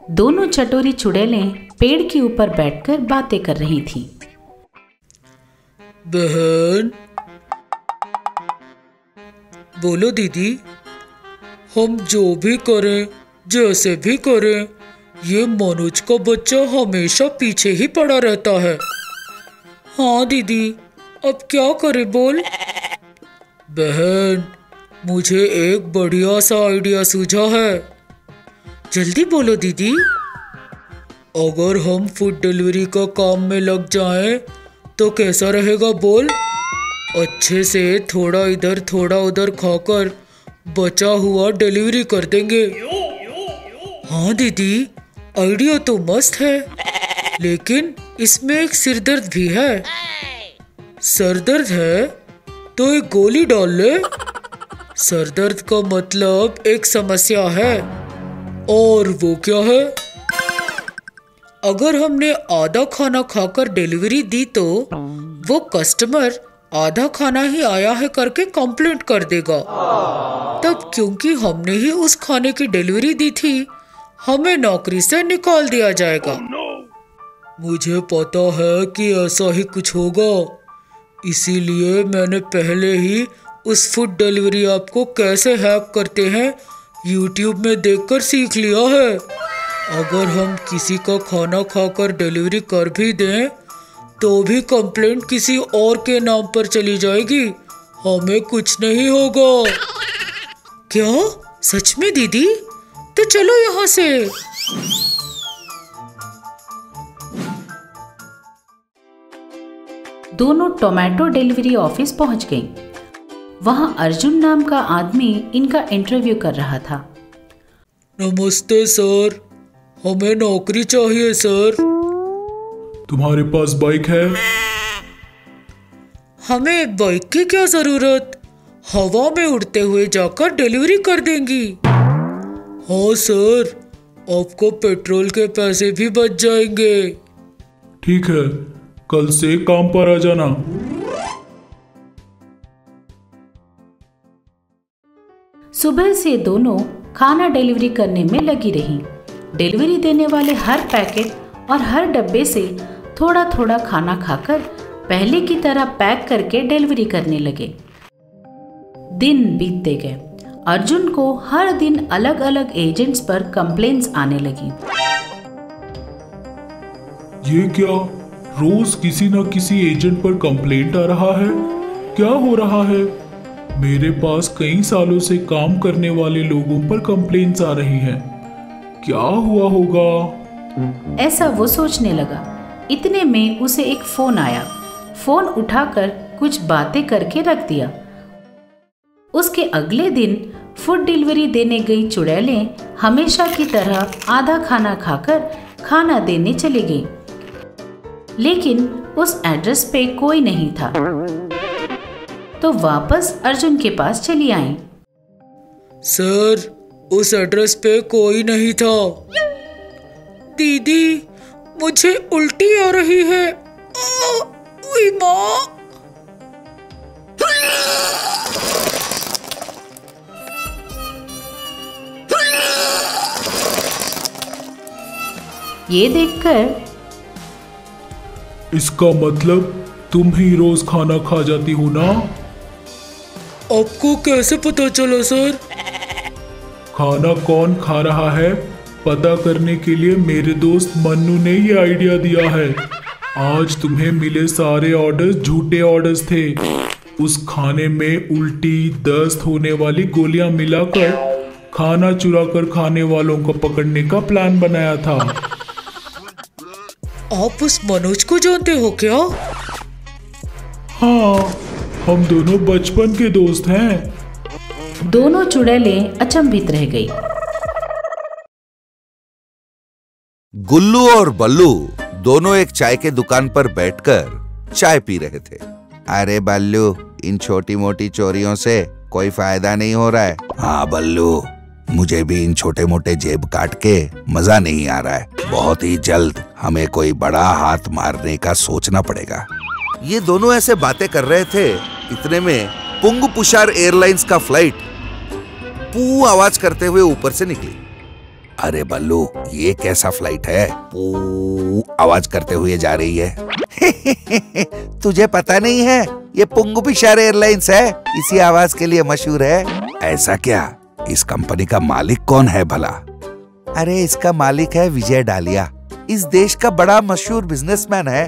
दोनों चटोरी चुड़ैलें पेड़ के ऊपर बैठकर बातें कर रही थीं। बहन, बोलो दीदी, हम जो भी करें, जैसे भी करें, ये मनोज का बच्चा हमेशा पीछे ही पड़ा रहता है। हाँ दीदी, अब क्या करें बोल। बहन, मुझे एक बढ़िया सा आइडिया सूझा है। जल्दी बोलो दीदी। अगर हम फूड डिलीवरी का काम में लग जाएं, तो कैसा रहेगा बोल। अच्छे से थोड़ा इधर थोड़ा उधर खाकर बचा हुआ डिलीवरी कर देंगे। हाँ दीदी, आइडिया तो मस्त है, लेकिन इसमें एक सिरदर्द भी है। सरदर्द है तो एक गोली डाल ले। सरदर्द का मतलब एक समस्या है, और वो क्या है? अगर हमने आधा खाना खाकर डिलीवरी दी तो वो कस्टमर आधा खाना ही आया है करके कंप्लेंट कर देगा। तब क्योंकि हमने ही उस खाने की डिलीवरी दी थी, हमें नौकरी से निकाल दिया जाएगा। मुझे पता है कि ऐसा ही कुछ होगा, इसीलिए मैंने पहले ही उस फूड डिलीवरी ऐप को कैसे हैक करते हैं YouTube में देखकर सीख लिया है। अगर हम किसी का खाना खाकर डिलीवरी कर भी दें तो भी कंप्लेंट किसी और के नाम पर चली जाएगी, हमें कुछ नहीं होगा। क्या सच में दीदी? तो चलो यहाँ से। दोनों टोमेटो डिलीवरी ऑफिस पहुंच गईं। वहां अर्जुन नाम का आदमी इनका इंटरव्यू कर रहा था। नमस्ते सर, हमें नौकरी चाहिए सर। तुम्हारे पास बाइक है? हमें बाइक की क्या जरूरत, हवा में उड़ते हुए जाकर डिलीवरी कर देंगी। हाँ सर, आपको पेट्रोल के पैसे भी बच जाएंगे। ठीक है, कल से काम पर आ जाना। सुबह से दोनों खाना डिलीवरी करने में लगी रहीं। डिलीवरी देने वाले हर पैकेट और हर डब्बे से थोड़ा थोड़ा खाना खाकर पहले की तरह पैक करके डिलीवरी करने लगे। दिन बीतते गए। अर्जुन को हर दिन अलग अलग एजेंट्स पर कंप्लेंट्स आने लगी। ये क्या, रोज किसी न किसी एजेंट पर कंप्लेंट आ रहा है? क्या हो रहा है? मेरे पास कई सालों से काम करने वाले लोगों पर कंप्लेंट्स आ रही हैं। क्या हुआ होगा? ऐसा वो सोचने लगा। इतने में उसे एक फोन आया। फोन उठाकर कुछ बातें करके रख दिया। उसके अगले दिन फूड डिलीवरी देने गई चुड़ैलें हमेशा की तरह आधा खाना खाकर खाना देने चली गई, लेकिन उस एड्रेस पे कोई नहीं था, तो वापस अर्जुन के पास चली आई। सर, उस एड्रेस पे कोई नहीं था। दीदी, मुझे उल्टी आ रही है। ओए माँ। ये देखकर, इसका मतलब तुम ही रोज खाना खा जाती हो ना? आपको कैसे पता चला सर? खाना कौन खा रहा है पता करने के लिए मेरे दोस्त मन्नू ने ये आइडिया दिया है। आज तुम्हें मिले सारे ऑर्डर्स झूठे ऑर्डर्स थे। उस खाने में उल्टी, दस्त होने वाली गोलियां मिलाकर खाना चुरा कर खाने वालों को पकड़ने का प्लान बनाया था। आप उस मनोज को जानते हो क्या? हाँ, हम दोनों बचपन के दोस्त हैं। दोनों चुड़ैलें अचंभित रह गई। गुल्लू और बल्लू दोनों एक चाय के दुकान पर बैठकर चाय पी रहे थे। अरे बल्लू, इन छोटी मोटी चोरियों से कोई फायदा नहीं हो रहा है। हाँ बल्लू, मुझे भी इन छोटे मोटे जेब काट के मजा नहीं आ रहा है। बहुत ही जल्द हमें कोई बड़ा हाथ मारने का सोचना पड़ेगा। ये दोनों ऐसे बातें कर रहे थे, इतने में पुंग पुषार एयरलाइंस का फ्लाइट पू आवाज करते हुए ऊपर से निकली। अरे बल्लू, ये कैसा फ्लाइट है? पू आवाज करते हुए जा रही है। तुझे पता नहीं है, ये पुंगू पिशार एयरलाइंस है, इसी आवाज के लिए मशहूर है। ऐसा क्या? इस कंपनी का मालिक कौन है भला? अरे इसका मालिक है विजय डालिया। इस देश का बड़ा मशहूर बिजनेसमैन है।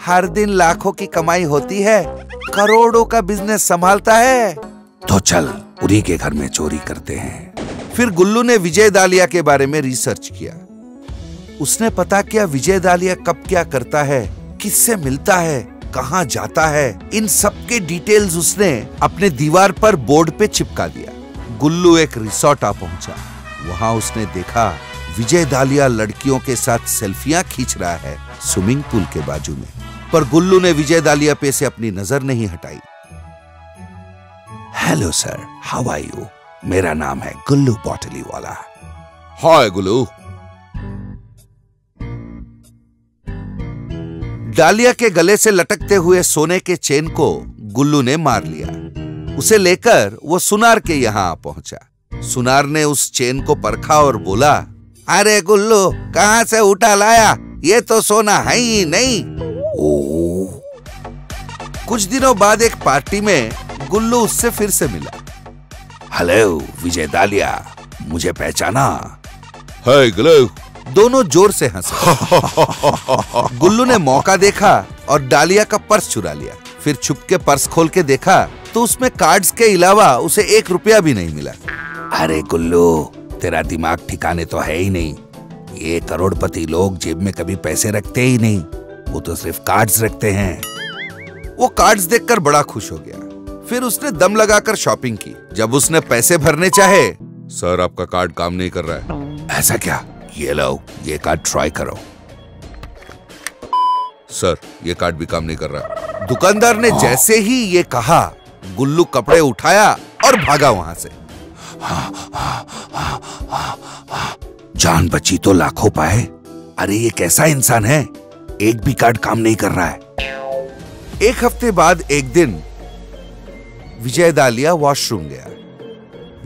हर दिन लाखों की कमाई होती है, करोड़ों का बिजनेस संभालता है। तो चल उन्हीं के घर में चोरी करते हैं। फिर गुल्लू ने विजय दालिया के बारे में रिसर्च किया। उसने पता किया विजय दालिया कब क्या करता है, किससे मिलता है, कहाँ जाता है। इन सब के डिटेल्स उसने अपने दीवार पर बोर्ड पे चिपका दिया। गुल्लू एक रिसोर्ट आ पहुंचा। वहां उसने देखा विजय दालिया लड़कियों के साथ सेल्फियां खींच रहा है स्विमिंग पूल के बाजू में। पर गुल्लू ने विजय दालिया पे से अपनी नजर नहीं हटाई। Hello sir, how are you? मेरा नाम है गुल्लू बोटली वाला। हाय गुल्लू। डालिया के गले से लटकते हुए सोने के चेन को गुल्लू ने मार लिया। उसे लेकर वो सुनार के यहां पहुंचा। सुनार ने उस चेन को परखा और बोला, अरे गुल्लू, कहां से उठा लाया? ये तो सोना है ही नहीं। ओह। कुछ दिनों बाद एक पार्टी में गुल्लू उससे फिर से मिला। हेलो विजय दालिया, मुझे पहचाना? हाय गुल्लू। दोनों जोर से हंसे। गुल्लू ने मौका देखा और डालिया का पर्स चुरा लिया। फिर छुप के पर्स खोल के देखा तो उसमें कार्ड्स के अलावा उसे 1 रुपया भी नहीं मिला। अरे गुल्लू, तेरा दिमाग ठिकाने तो है ही नहीं। ये करोड़पति लोग जेब में कभी पैसे रखते ही नहीं, वो तो सिर्फ कार्ड्स रखते हैं। वो कार्ड्स देखकर बड़ा खुश हो गया। फिर उसने दम लगाकर शॉपिंग की। जब उसने पैसे भरने चाहे, सर आपका कार्ड काम नहीं कर रहा है। ऐसा क्या? ये लो, ये कार्ड ट्राई करो। सर, ये कार्ड भी काम नहीं कर रहा। दुकानदार ने जैसे ही ये कहा, गुल्लू कपड़े उठाया और भागा वहां से। जान बची तो लाखों पाए। अरे ये कैसा इंसान है, एक भी कार्ड काम नहीं कर रहा है। एक हफ्ते बाद एक दिन विजय दालिया वॉशरूम गया।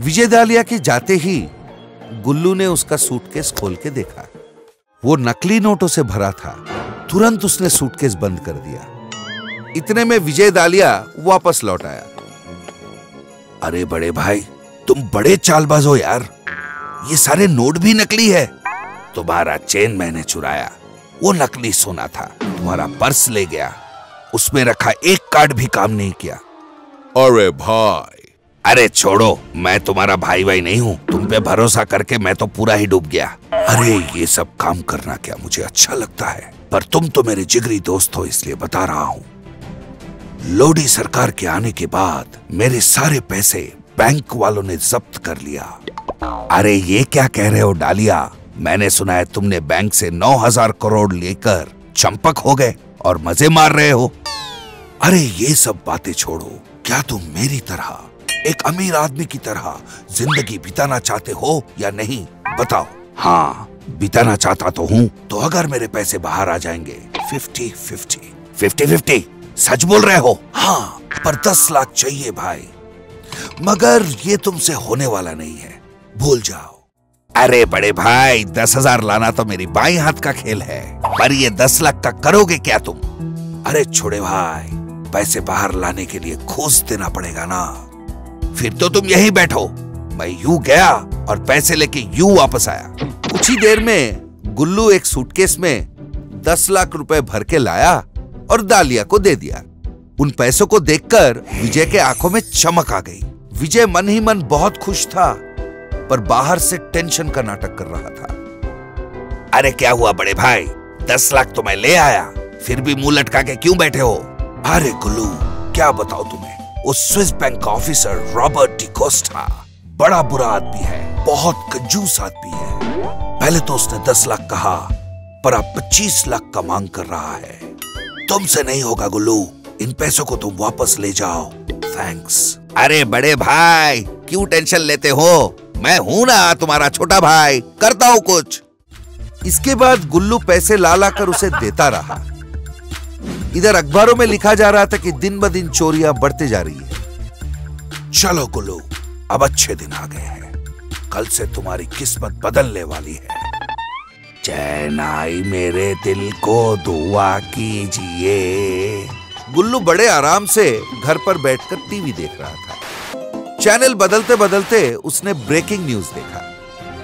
विजय दालिया के जाते ही गुल्लू ने उसका सूटकेस खोल के देखा। वो नकली नोटों से भरा था। तुरंत उसने सूटकेस बंद कर दिया। इतने में विजय दालिया वापस लौट आया। अरे बड़े भाई, तुम बड़े चालबाज हो यार, ये सारे नोट भी नकली है। तुम्हारा चेन मैंने चुराया, वो नकली सोना था। तुम्हारा पर्स ले गया, उसमें रखा एक कार्ड भी काम नहीं किया। अरे भाई। अरे छोड़ो, मैं तुम्हारा भाई नहीं हूँ। तुम पे भरोसा करके मैं तो पूरा ही डूब गया। अरे ये सब काम करना क्या मुझे अच्छा लगता है, पर तुम तो मेरे जिगरी दोस्त हो, इसलिए बता रहा हूँ। लोडी सरकार के आने के बाद मेरे सारे पैसे बैंक वालों ने जब्त कर लिया। अरे ये क्या कह रहे हो डालिया? मैंने सुना है तुमने बैंक से 9,000 करोड़ लेकर चंपक हो गए और मजे मार रहे हो। अरे ये सब बातें छोड़ो, क्या तुम मेरी तरह, एक अमीर आदमी की तरह जिंदगी बिताना चाहते हो या नहीं? बताओ। हाँ, बिताना चाहता तो हूँ। तो अगर मेरे पैसे बाहर आ जाएंगे 50-50। 50-50? सच बोल रहे हो? हाँ, पर 10 लाख चाहिए भाई। मगर ये तुमसे होने वाला नहीं है, भूल जाओ। अरे बड़े भाई, 10,000 लाना तो मेरी बाई हाथ का खेल है, पर ये 10 लाख का करोगे क्या तुम? अरे छोड़े भाई, पैसे बाहर लाने के लिए घूस देना पड़ेगा ना। फिर तो तुम यहीं बैठो। मैं यूं गया और पैसे लेके यूं वापस आया। कुछ ही देर में गुल्लू एक सूटकेस में 10 लाख रुपए भर के लाया और दालिया को दे दिया। उन पैसों को देखकर विजय के आंखों में चमक आ गई। विजय मन ही मन बहुत खुश था, पर बाहर से टेंशन का नाटक कर रहा था। अरे क्या हुआ बड़े भाई, 10 लाख तो मैं ले आया, फिर भी मुंह लटका के क्यों बैठे हो? अरे गुल्लू, क्या बताओ तुम्हें, उस स्विस बैंक का ऑफिसर रॉबर्ट डिकोस्टा बड़ा बुरा आदमी है, बहुत कंजूस आदमी है। पहले तो उसने 10 लाख कहा, पर अब 25 लाख का मांग कर रहा है। तुमसे नहीं होगा गुल्लू, इन पैसों को तुम वापस ले जाओ। थैंक्स। अरे बड़े भाई, क्यों टेंशन लेते हो? मैं हूं ना तुम्हारा छोटा भाई, करता हूं कुछ। इसके बाद गुल्लू पैसे ला ला कर उसे देता रहा। इधर अखबारों में लिखा जा रहा था कि दिन ब दिन चोरियां बढ़ते जा रही है। चलो गुल्लू, अब अच्छे दिन आ गए हैं। कल से तुम्हारी किस्मत बदलने वाली है। चैन आई मेरे दिल को दुआ कीजिए। गुल्लू बड़े आराम से घर पर बैठकर टीवी देख रहा था। चैनल बदलते बदलते उसने ब्रेकिंग न्यूज देखा।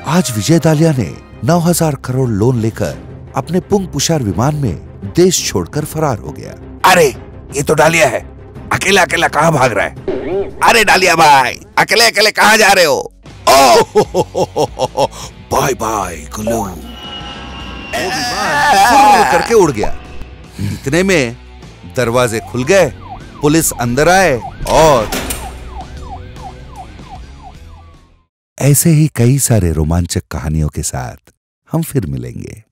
आज विजय दालिया ने 9,000 करोड़ लोन लेकर अपने पुंग पुषार विमान में देश छोड़कर फरार हो गया। अरे ये तो डालिया है, अकेला अकेला कहां भाग रहा है? अरे डालिया भाई, अकेले अकेले कहां जा रहे हो? ओह बाय बाय गुल्लू। करके उड़ गया। इतने में दरवाजे खुल गए, पुलिस अंदर आए और ऐसे ही कई सारे रोमांचक कहानियों के साथ हम फिर मिलेंगे।